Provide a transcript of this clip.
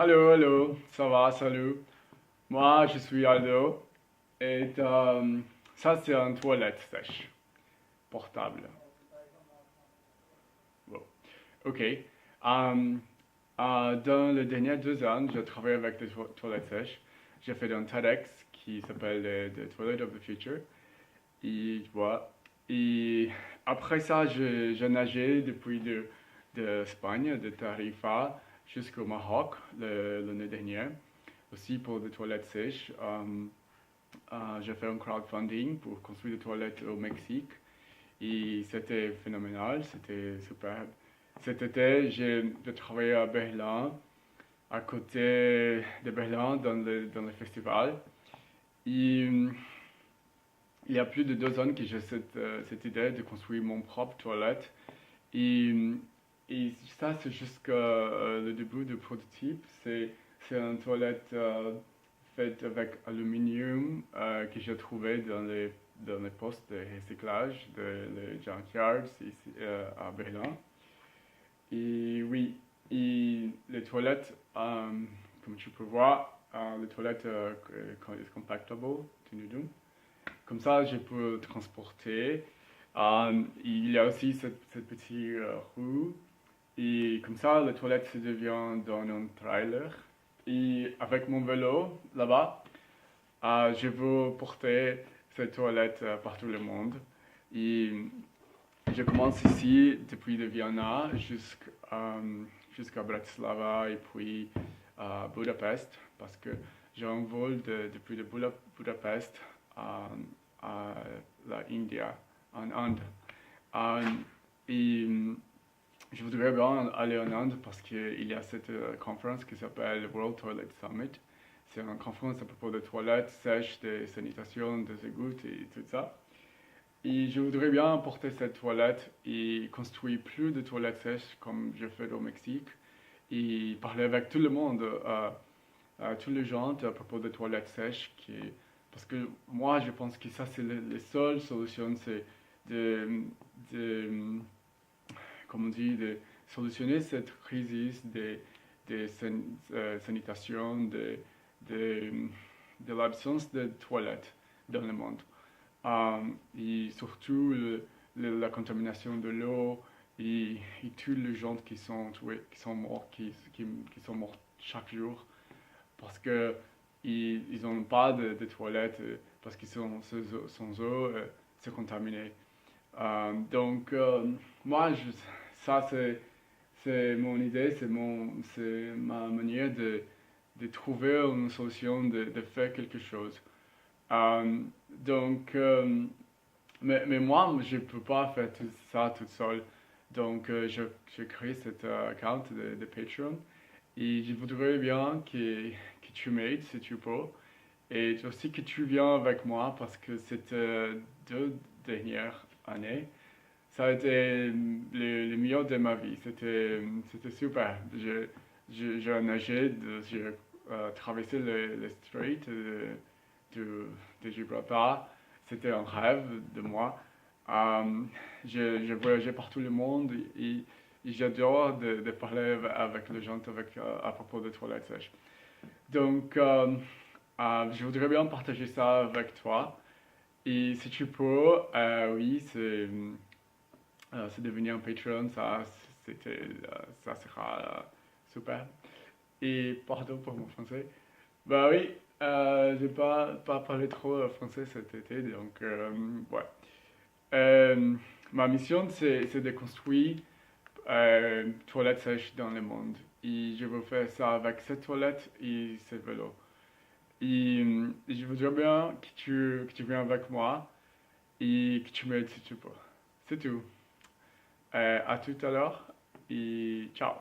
Allô, ça va, salut. Moi, je suis Aldo et ça, c'est une toilette sèche, portable. Bon. Ok. Dans les dernières 2 ans, j'ai travaillé avec des toilettes sèches. J'ai fait un TEDx qui s'appelle The Toilet of the Future. Et voilà. Et après ça, j'ai nagé depuis d'Espagne, de Tarifa jusqu'au Maroc l'année dernière. Aussi pour des toilettes sèches. J'ai fait un crowdfunding pour construire des toilettes au Mexique et c'était phénoménal, c'était superbe. Cet été, j'ai travaillé à Berlin, à côté de Berlin, dans le festival. Et il y a plus de 2 ans que j'ai cette idée de construire mon propre toilette. Et, et ça, c'est jusqu'à le début du prototype. C'est une toilette faite avec aluminium que j'ai trouvé dans les postes de recyclage de les junkyards ici à Berlin. Et oui, et les toilettes, comme tu peux voir, les toilettes sont compactable, comme ça, je peux transporter. Il y a aussi cette petite rue. Et comme ça, la toilette se devient dans un trailer. Et avec mon vélo, là-bas, je veux porter cette toilette partout le monde. Et je commence ici depuis de Vienna jusqu'à Bratislava et puis Budapest parce que j'ai un vol depuis de Budapest à, à la India, en Inde. Et je voudrais bien aller en Inde parce qu'il y a cette conférence qui s'appelle World Toilet Summit. C'est une conférence à propos des toilettes sèches, des sanitations, des égouts et tout ça. Et je voudrais bien porter cette toilette et construire plus de toilettes sèches comme je fais au Mexique et parler avec tout le monde, tous les gens à propos des toilettes sèches. Parce que moi, je pense que ça, c'est la seule solution, c'est de, de, comme on dit, de solutionner cette crise de sanitation, de, de l'absence de toilettes dans le monde. Et surtout la contamination de l'eau et tous les gens qui sont tués, qui sont morts, qui sont morts chaque jour parce que ils n'ont pas de toilettes parce qu'ils sont sans eau, c'est contaminé. Donc moi, ça c'est mon idée, c'est ma manière de trouver une solution, de faire quelque chose. Donc, mais moi, je ne peux pas faire tout ça tout seul. Donc, je crée cet account de Patreon et je voudrais bien que tu m'aides si tu peux. Et aussi que tu viennes avec moi parce que cette 2 dernières années, ça a été le meilleur de ma vie. C'était super. J'ai nagé, j'ai traversé le strait de Gibraltar. C'était un rêve de moi. Euh, j'ai voyagé par tout le monde et j'adore de parler avec les gens à propos des toilettes sèches. Donc, je voudrais bien partager ça avec toi. Et si tu peux, oui, c'est devenir un Patreon, ça sera super. Et pardon pour mon français. Bah oui, j'ai pas parlé trop français cet été, donc ouais. Euh, Ma mission, c'est de construire toilettes sèches dans le monde. Et je veux faire ça avec cette toilette et ce vélo. Et je voudrais bien que tu viennes avec moi et que tu m'aides si tu peux. C'est tout. À tout à l'heure et ciao.